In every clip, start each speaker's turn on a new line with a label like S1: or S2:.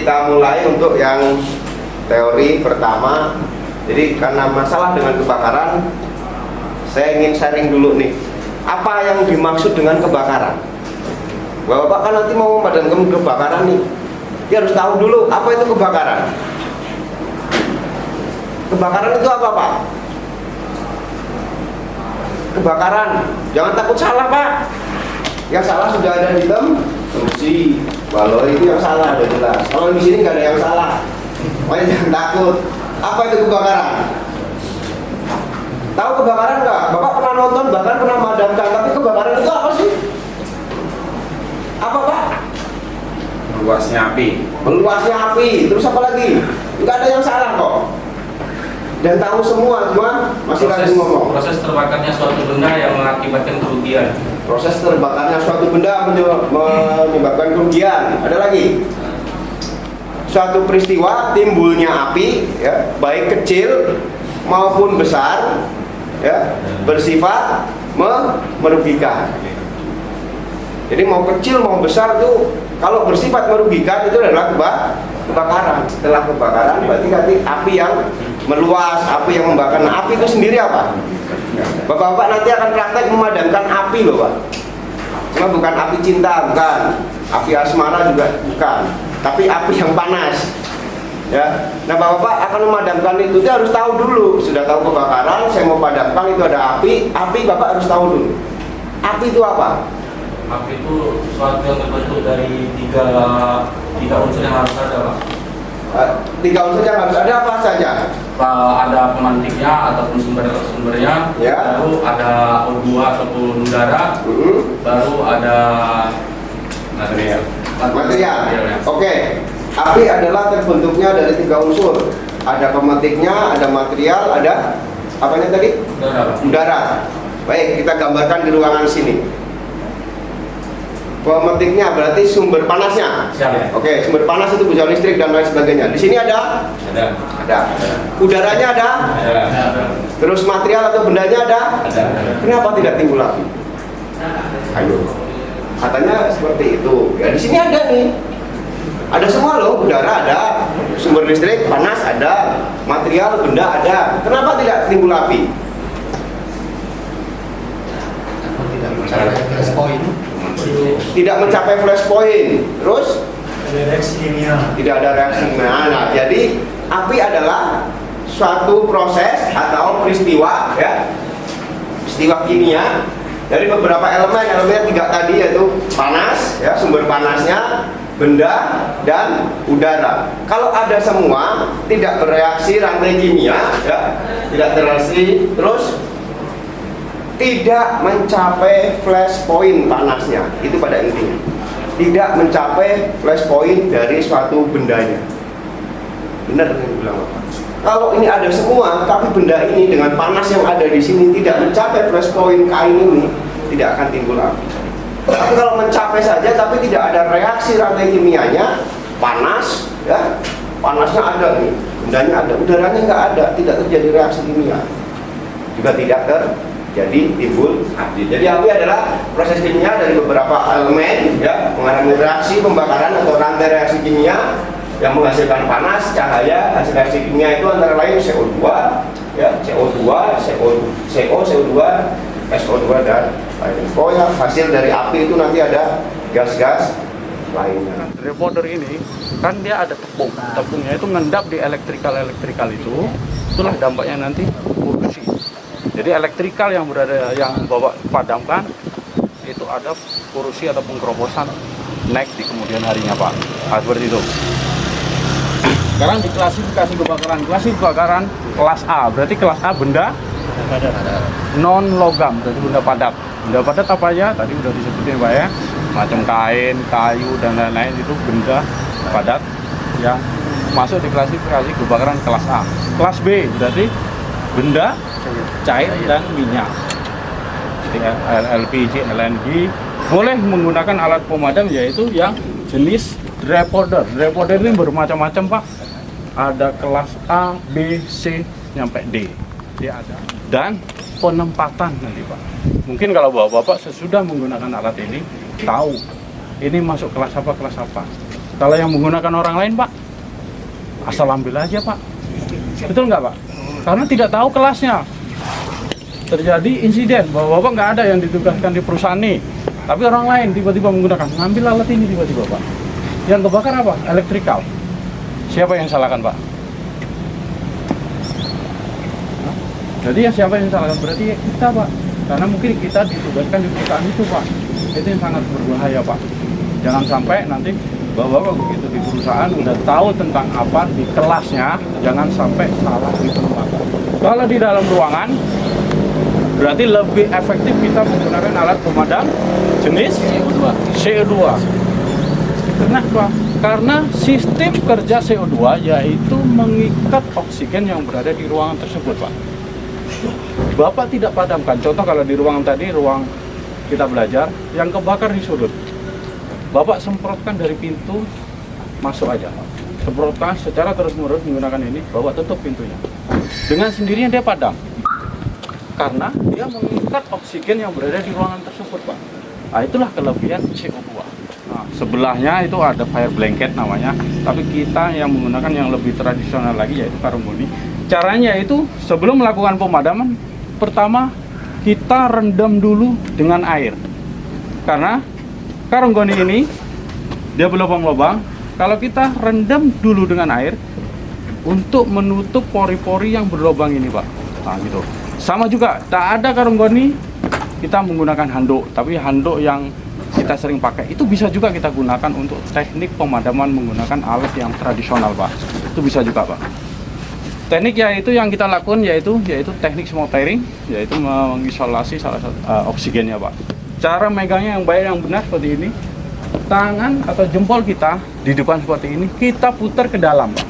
S1: kita mulai untuk yang teori pertama. Jadi karena masalah dengan kebakaran, saya ingin sharing dulu nih, apa yang dimaksud dengan kebakaran. Bapak kan nanti mau memadamkan kebakaran nih, dia harus tahu dulu apa itu kebakaran. Kebakaran itu apa, Pak? Kebakaran, jangan takut salah, Pak. Yang salah sudah ada di temsi, walau itu yang salah udah jelas. Kalau di sini nggak ada yang salah, makanya jangan takut. Apa itu kebakaran? Tahu kebakaran nggak? Bapak pernah nonton, bahkan pernah memadamkan. Tapi kebakaran itu apa sih? Apa, Pak?
S2: Meluasnya api.
S1: Meluasnya api. Terus apa lagi? Nggak ada yang salah kok. Dan tahu semua, cuma masih lagi ngomong.
S3: Proses terbakarnya suatu benda yang mengakibatkan kerugian.
S1: Proses terbakarnya suatu benda menyebabkan kerugian. Ada lagi? Suatu peristiwa timbulnya api, ya, baik kecil maupun besar, ya, bersifat merugikan. Jadi mau kecil mau besar tuh, kalau bersifat merugikan itu adalah kebakaran. Setelah kebakaran berarti api yang meluas, api yang membakar. Nah, api itu sendiri apa? Bapak-bapak nanti akan praktek memadamkan api loh, Pak. Cuma bukan api cinta, bukan. Api asmara juga bukan. Tapi api yang panas. Ya. Nah, Bapak-bapak akan memadamkan itu, dia harus tahu dulu. Sudah tahu kebakaran, saya mau padamkan itu ada api. Api Bapak harus tahu dulu. Api itu apa?
S3: Api itu suatu yang terbentuk dari tiga unsur yang harus ada, Pak.
S1: Tiga unsur yang harus ada apa saja?
S3: Ada pemantiknya ataupun sumbernya,
S1: ya.
S3: Baru ada O2 ataupun udara, baru ada material.
S1: Ya. Oke. Api adalah terbentuknya dari tiga unsur. Ada pemantiknya, ada material, ada apanya tadi? Udara. Baik, kita gambarkan di ruangan sini. Pemantiknya berarti sumber panasnya.
S3: Siap.
S1: Oke, sumber panas itu bisa listrik dan lain sebagainya. Di sini ada? Ada. Udaranya ada? Terus material atau bendanya ada? Kenapa tidak timbul api? Ayo. Katanya seperti itu. Ya, di sini ada nih. Ada semua loh, udara ada, sumber listrik, panas ada, material, benda ada. Kenapa tidak timbul api? Tidak mencapai flash point. Terus tidak ada reaksi kimia. Nah, jadi api adalah suatu proses atau peristiwa, ya, peristiwa kimia dari beberapa elemen tiga tadi, yaitu panas, ya, sumber panasnya, benda, dan udara. Kalau ada semua tidak bereaksi rantai kimia, ya, tidak bereaksi, terus tidak mencapai flash point panasnya, itu pada intinya tidak mencapai flash point dari suatu bendanya. Benar yang bilang Bapak. Kalau ini ada semua, tapi benda ini dengan panas yang ada di sini tidak mencapai flash point kain ini, tidak akan timbul api. Tapi kalau mencapai saja, tapi tidak ada reaksi rantai kimianya, panas, ya, panasnya ada nih, bendanya ada, udaranya nggak ada, tidak terjadi reaksi kimia, juga tidak jadi timbul api. Jadi api adalah proses kimia dari beberapa elemen, ya, mengalami reaksi pembakaran atau rantai reaksi kimia yang menghasilkan panas, cahaya. Hasil reaksi kimia itu antara lain CO2, ya, CO2, CO2, SO2 dan lain. Oh ya, hasil dari api itu nanti ada gas-gas lainnya.
S4: Reporter ini kan dia ada tepungnya itu ngendap di elektrikal itulah dampaknya nanti korupsi. Jadi elektrikal yang bawa padamkan itu ada korupsi atau pengkerobosan naik di kemudian harinya, Pak. Seperti itu. Sekarang di klasifikasi kebakaran kelas A, berarti kelas A benda non logam, berarti benda padat. Benda padat apa ya? Tadi udah disebutin, Pak, ya. Macam kain, kayu dan lain-lain itu benda padat yang masuk di klasifikasi kebakaran kelas A. Kelas B berarti benda cair dan minyak. Jadi LPG, LNG boleh menggunakan alat pemadam, yaitu yang jenis reporter. Reporter ini bermacam-macam, Pak. Ada kelas A, B, C sampai D. Dia ada. Dan penempatan nanti, Pak. Mungkin kalau bapak-bapak sesudah menggunakan alat ini tahu ini masuk kelas apa. Kalau yang menggunakan orang lain, Pak, asal ambil aja, Pak. Betul nggak, Pak? Karena tidak tahu kelasnya. Terjadi insiden bahwa Bapak nggak ada yang ditugaskan di perusahaan ini, tapi orang lain tiba-tiba menggunakan, ngambil alat ini tiba-tiba, Pak. Yang kebakar apa? Elektrikal. Siapa yang salahkan, Pak? Jadi ya siapa yang salahkan? Berarti ya kita, Pak. Karena mungkin kita ditugaskan di perusahaan itu, Pak. Itu yang sangat berbahaya, Pak. Jangan sampai nanti Bapak begitu di perusahaan udah tahu tentang apa di kelasnya, jangan sampai salah ditempatkan. Kalau di dalam ruangan, berarti lebih efektif kita menggunakan alat pemadam jenis CO2. Kenapa? Karena sistem kerja CO2 yaitu mengikat oksigen yang berada di ruangan tersebut, Pak. Bapak tidak padamkan. Contoh kalau di ruangan tadi, ruang kita belajar, yang kebakar di sudut. Bapak semprotkan dari pintu, masuk aja. Semprotkan secara terus-menerus menggunakan ini, Bapak tutup pintunya. Dengan sendirinya dia padam. Karena dia mengikat oksigen yang berada di ruangan tersebut, Pak. Nah, itulah kelebihan CO2. Nah, sebelahnya itu ada fire blanket namanya, tapi kita yang menggunakan yang lebih tradisional lagi yaitu karung goni. Caranya itu sebelum melakukan pemadaman, pertama kita rendam dulu dengan air. Karena karung goni ini dia berlubang-lubang. Kalau kita rendam dulu dengan air untuk menutup pori-pori yang berlubang ini, Pak. Nah, gitu. Sama juga, tak ada karung goni kita menggunakan handuk, tapi handuk yang kita sering pakai itu bisa juga kita gunakan untuk teknik pemadaman menggunakan alat yang tradisional, Pak. Itu bisa juga, Pak. Teknik yaitu yang kita lakukan yaitu teknik smothering, yaitu mengisolasi salah satu oksigennya, Pak. Cara megangnya yang baik, yang benar seperti ini. Tangan atau jempol kita di depan seperti ini, kita putar ke dalam, Pak.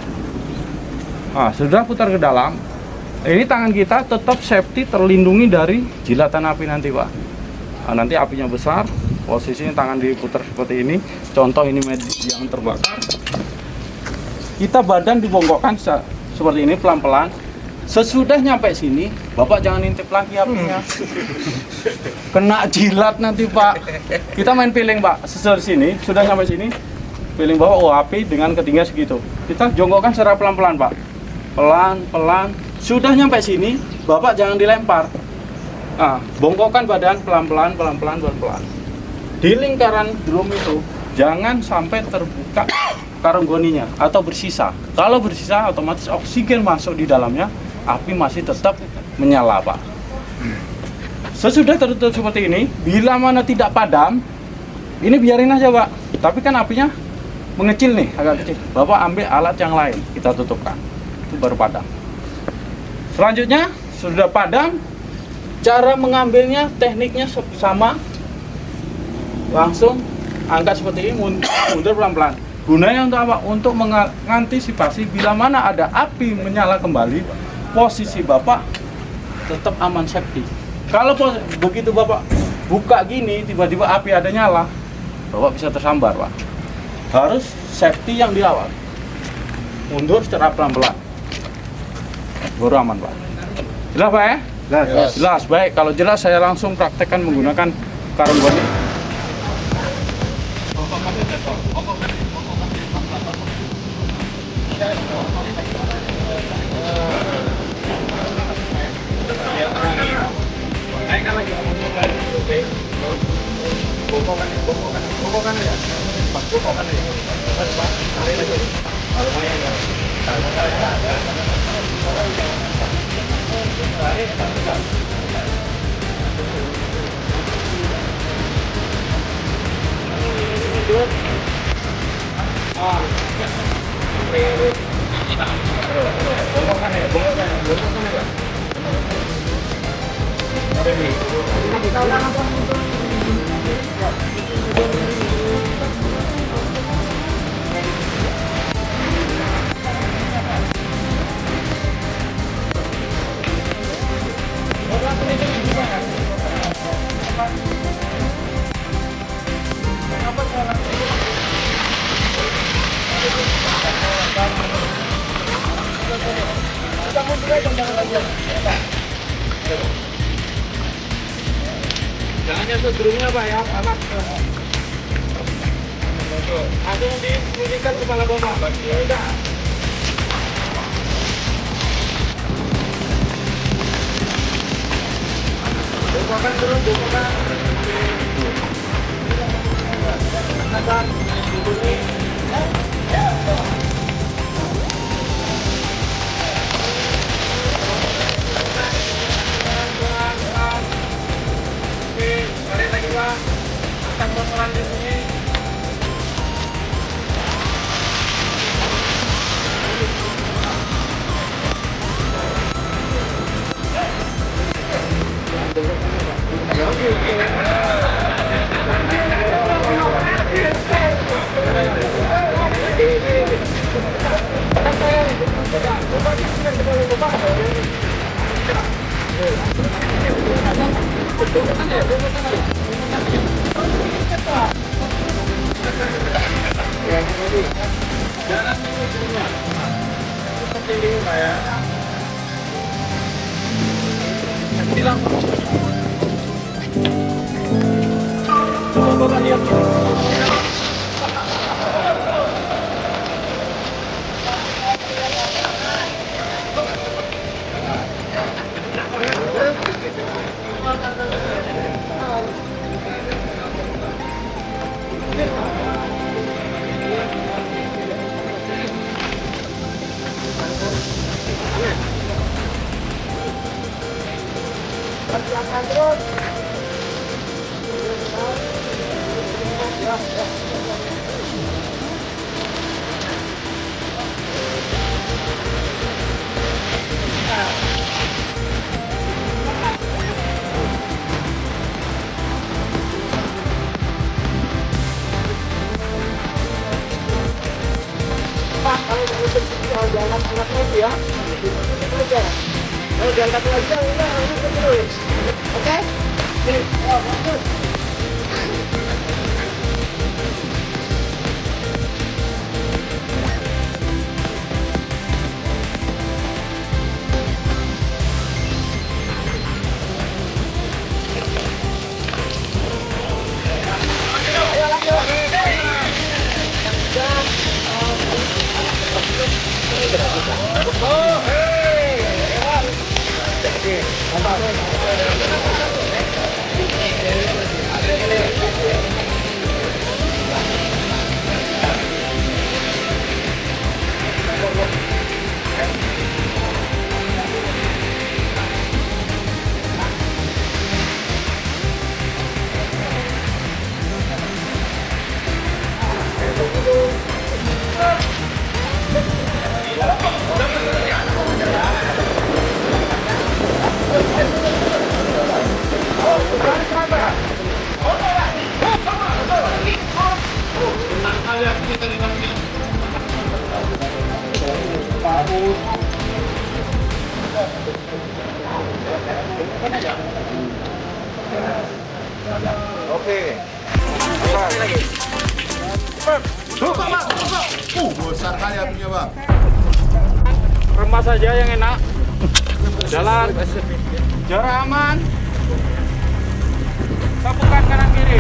S4: Nah, sudah putar ke dalam, ini tangan kita tetap safety, terlindungi dari jilatan api nanti, Pak. Nah, nanti apinya besar, posisinya tangan diputar seperti ini. Contoh ini yang terbakar. Kita badan dibongkokkan seperti ini pelan-pelan. Sesudah nyampe sini, Bapak jangan intip lagi apinya. Kena jilat nanti, Pak. Kita main feeling, Pak. Sesudah sini, sudah nyampe sini, feeling Bapak, oh api dengan ketinggian segitu. Kita jongkokkan secara pelan-pelan, Pak. Pelan-pelan. Sudah nyampe sini, Bapak jangan dilempar. Nah, bongkokkan badan pelan-pelan, pelan-pelan, pelan-pelan. Di lingkaran drum itu, jangan sampai terbuka karung goninya atau bersisa. Kalau bersisa, otomatis oksigen masuk di dalamnya, api masih tetap menyala, Pak. Sesudah tertutup seperti ini, bila mana tidak padam, ini biarin aja, Pak. Tapi kan apinya mengecil nih, agak kecil. Bapak ambil alat yang lain, kita tutupkan. Itu baru padam. Selanjutnya, sudah padam, cara mengambilnya, tekniknya sama. Langsung angkat seperti ini, mundur pelan-pelan. Gunanya untuk apa? Untuk mengantisipasi bila mana ada api menyala kembali, posisi Bapak tetap aman, safety. Kalau begitu Bapak buka gini, tiba-tiba api ada nyala, Bapak bisa tersambar, Pak. Harus safety yang di awal. Mundur secara pelan-pelan. Baru aman, Pak. Jelas, Pak, ya?
S1: Jelas.
S4: Jelas. Baik, kalau jelas saya langsung praktekkan menggunakan karung goni. Jangan nyentuh drumnya, Pak, ya, panas. Langsung dibunyikan kepala bapak. Udah. Bukakan turun, bukakan. Bukakan. Bunyi. Oke, tarik lagi Pak. Akan pelan di sini. Jangan angkat lagi ya. Kalau diangkat lagi, udah terus. Oke? Bagus.
S1: Oke.
S5: Besar kali apinya bang.
S4: Remas saja yang enak. Jalan. Jarak aman. Sapukan kanan kiri.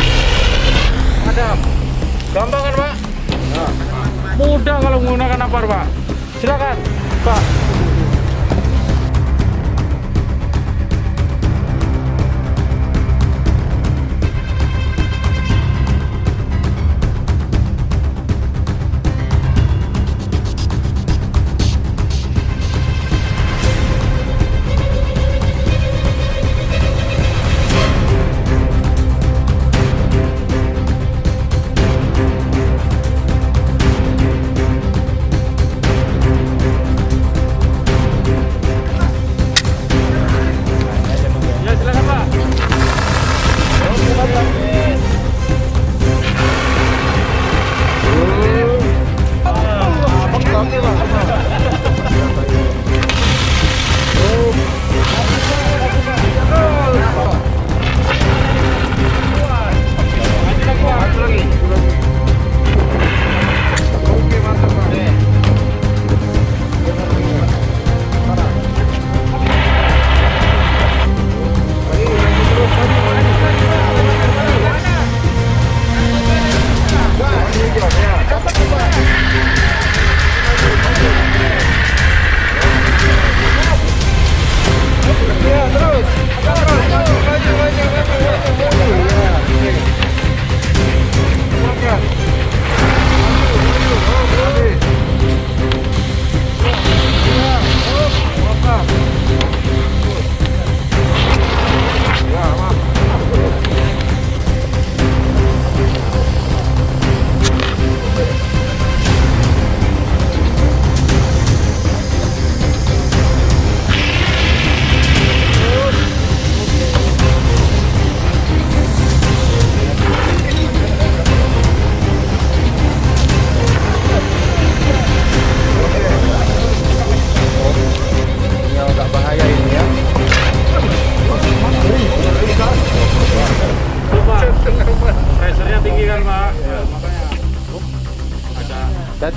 S4: Hadap. Gampang kan Pak? Mudah kalau menggunakan apar Pak. Silakan Pak.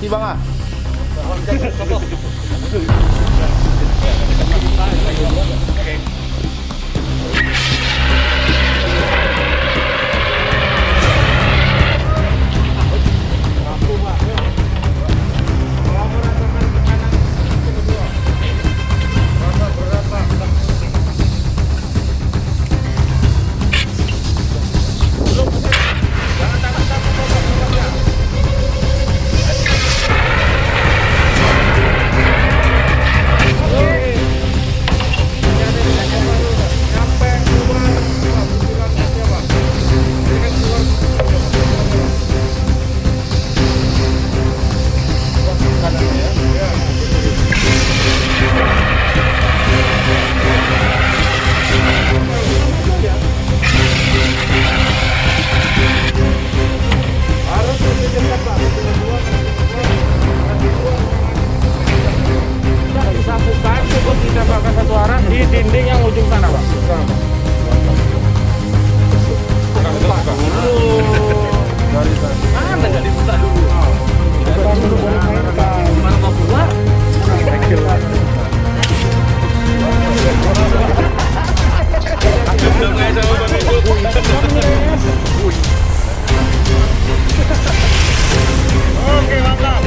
S5: Mati bang ah.
S4: Dinding yang ujung sana, Pak. Mana nggak dibuka dulu? Gimana mau keluar?
S5: Oke mantap.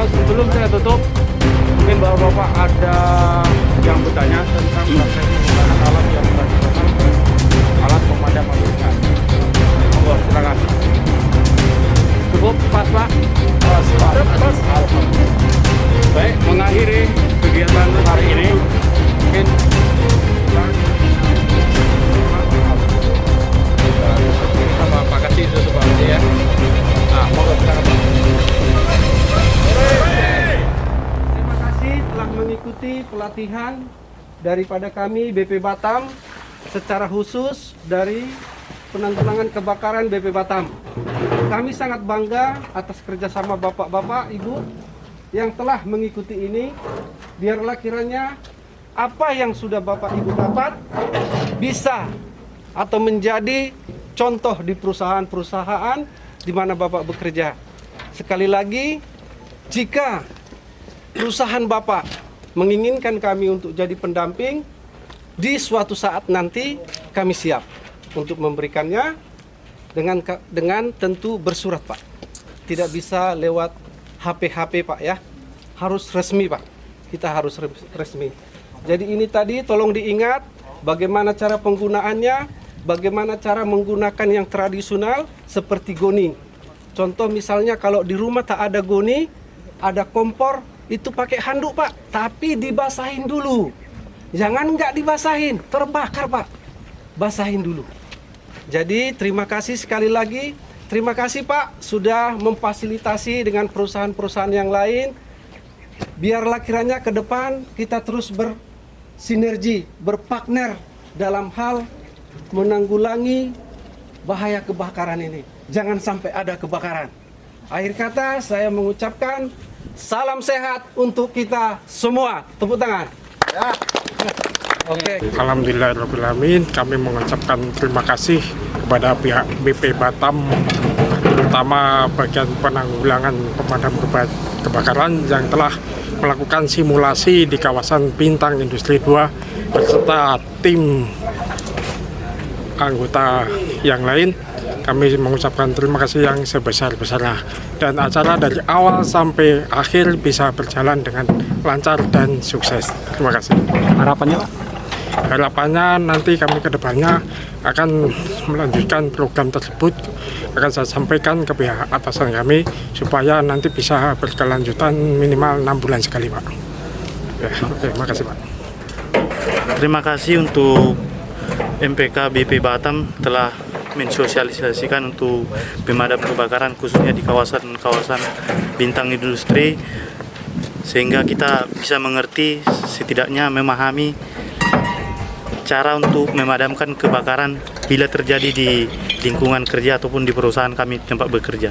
S4: Sebelum saya tutup, mungkin bapak-bapak ada yang bertanya tentang proses penggunaan alat yang sudah digunakan, alat pemadam api. Monggo, silakan. Cukup pas, Pak? Pas. Baik, mengakhiri kegiatan hari ini, mungkin Pak kasih tutup aja ya. Nah, monggo silakan, Pak. Terima kasih telah mengikuti pelatihan daripada kami BP Batam secara khusus dari penanggulangan kebakaran BP Batam. Kami sangat bangga atas kerjasama bapak-bapak, ibu yang telah mengikuti ini. Biarlah kiranya apa yang sudah bapak ibu dapat bisa atau menjadi contoh di perusahaan-perusahaan di mana bapak bekerja. Sekali lagi, jika perusahaan bapak menginginkan kami untuk jadi pendamping, di suatu saat nanti kami siap untuk memberikannya dengan tentu bersurat, Pak. Tidak bisa lewat HP Pak ya. Harus resmi, Pak. Kita harus resmi. Jadi ini tadi tolong diingat bagaimana cara penggunaannya, bagaimana cara menggunakan yang tradisional seperti goni. Contoh misalnya kalau di rumah tak ada goni, ada kompor, itu pakai handuk, Pak, tapi dibasahin dulu. Jangan nggak dibasahin, terbakar, Pak. Basahin dulu. Jadi terima kasih sekali lagi. Terima kasih, Pak, sudah memfasilitasi dengan perusahaan-perusahaan yang lain. Biarlah kiranya ke depan kita terus bersinergi, berpartner dalam hal menanggulangi bahaya kebakaran ini. Jangan sampai ada kebakaran. Akhir kata saya mengucapkan salam sehat untuk kita semua. Tepuk tangan. Ya. Oke.
S6: Alhamdulillahirrahmanirrahim, kami mengucapkan terima kasih kepada pihak BP Batam, terutama bagian penanggulangan pemadam kebakaran yang telah melakukan simulasi di kawasan Bintang Industri 2 beserta tim anggota yang lain. Kami mengucapkan terima kasih yang sebesar-besarnya, dan acara dari awal sampai akhir bisa berjalan dengan lancar dan sukses. Terima kasih.
S4: Harapannya, Pak?
S6: Harapannya nanti kami ke depannya akan melanjutkan program tersebut, akan saya sampaikan ke pihak atasan kami supaya nanti bisa berkelanjutan minimal 6 bulan sekali, Pak. Ya, oke, makasih, Pak.
S7: Terima kasih untuk MPK BP Batam telah mensosialisasikan untuk pemadam kebakaran khususnya di kawasan-kawasan Bintang Industri, sehingga kita bisa mengerti, setidaknya memahami cara untuk memadamkan kebakaran bila terjadi di lingkungan kerja ataupun di perusahaan kami tempat bekerja.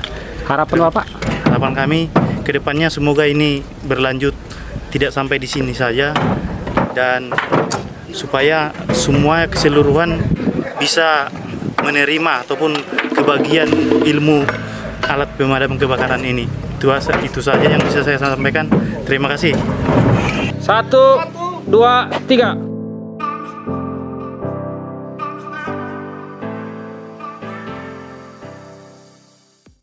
S8: Harapan Bapak?
S7: Harapan kami ke depannya semoga ini berlanjut tidak sampai di sini saja, dan supaya semua keseluruhan bisa menerima ataupun kebagian ilmu alat pemadam kebakaran ini. Itu saja yang bisa saya sampaikan. Terima kasih.
S8: 1, 2, 3.